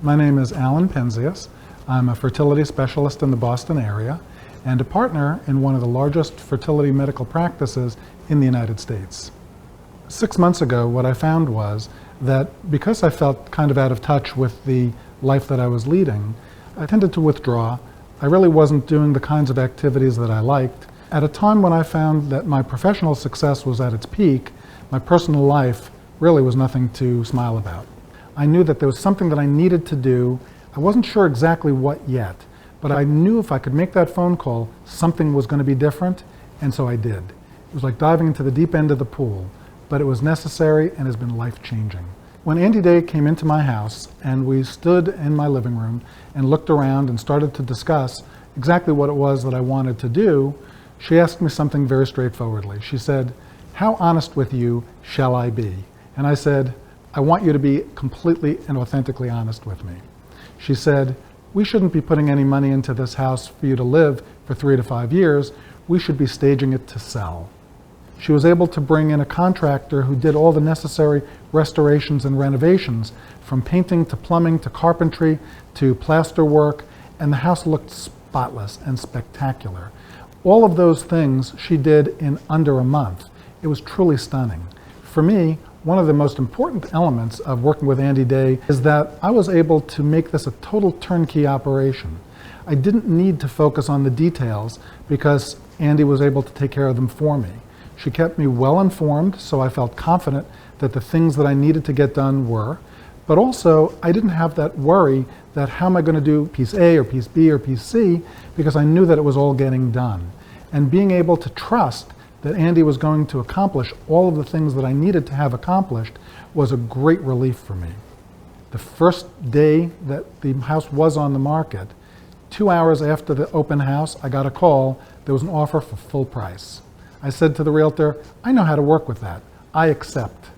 My name is Alan Penzias. I'm a fertility specialist in the Boston area and a partner in one of the largest fertility medical practices in the United States. 6 months ago, what I found was that because I felt kind of out of touch with the life that I was leading, I tended to withdraw. I really wasn't doing the kinds of activities that I liked. At a time when I found that my professional success was at its peak, my personal life really was nothing to smile about. I knew that there was something that I needed to do. I wasn't sure exactly what yet, but I knew if I could make that phone call, something was going to be different, and so I did. It was like diving into the deep end of the pool, but it was necessary and has been life-changing. When Andy Day came into my house and we stood in my living room and looked around and started to discuss exactly what it was that I wanted to do, she asked me something very straightforwardly. She said, "How honest with you shall I be?" And I said, "I want you to be completely and authentically honest with me." She said, "We shouldn't be putting any money into this house for you to live for 3 to 5 years. We should be staging it to sell." She was able to bring in a contractor who did all the necessary restorations and renovations, from painting to plumbing to carpentry to plaster work, and the house looked spotless and spectacular. All of those things she did in under a month. It was truly stunning. For me, one of the most important elements of working with Andy Day is that I was able to make this a total turnkey operation. I didn't need to focus on the details because Andy was able to take care of them for me. She kept me well informed, so I felt confident that the things that I needed to get done were, but also I didn't have that worry that how am I going to do piece A or piece B or piece C, because I knew that it was all getting done. And being able to trust that Andy was going to accomplish all of the things that I needed to have accomplished was a great relief for me. The first day that the house was on the market, 2 hours after the open house, I got a call. There was an offer for full price. I said to the realtor, "I know how to work with that. I accept."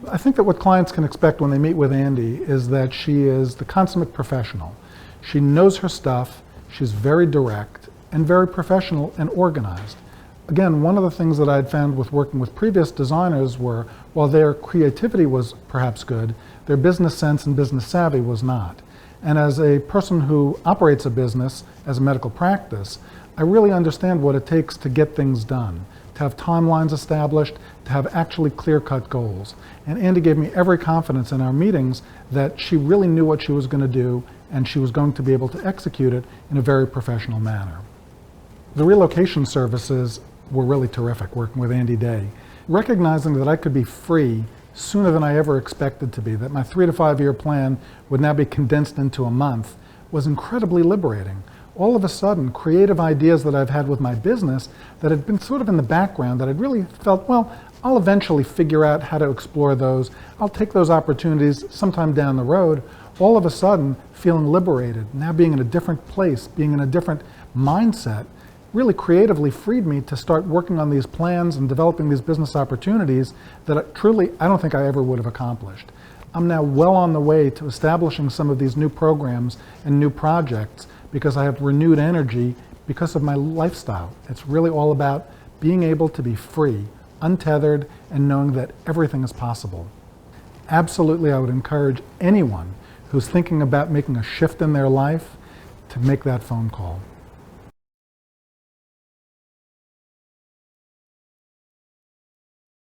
I think that what clients can expect when they meet with Andy is that she is the consummate professional. She knows her stuff, she's very direct, and very professional and organized. Again, one of the things that I'd found with working with previous designers were, while their creativity was perhaps good, their business sense and business savvy was not. And as a person who operates a business as a medical practice, I really understand what it takes to get things done, to have timelines established, to have actually clear-cut goals. And Andy gave me every confidence in our meetings that she really knew what she was going to do and she was going to be able to execute it in a very professional manner. The relocation services were really terrific working with Andy Day. Recognizing that I could be free sooner than I ever expected to be, that my 3 to 5 year plan would now be condensed into a month, was incredibly liberating. All of a sudden, creative ideas that I've had with my business that had been sort of in the background, that I'd really felt, well, I'll eventually figure out how to explore those. I'll take those opportunities sometime down the road. All of a sudden, feeling liberated, now being in a different place, being in a different mindset, really creatively freed me to start working on these plans and developing these business opportunities that I don't think I ever would have accomplished. I'm now well on the way to establishing some of these new programs and new projects because I have renewed energy because of my lifestyle. It's really all about being able to be free, untethered, and knowing that everything is possible. Absolutely, I would encourage anyone who's thinking about making a shift in their life to make that phone call.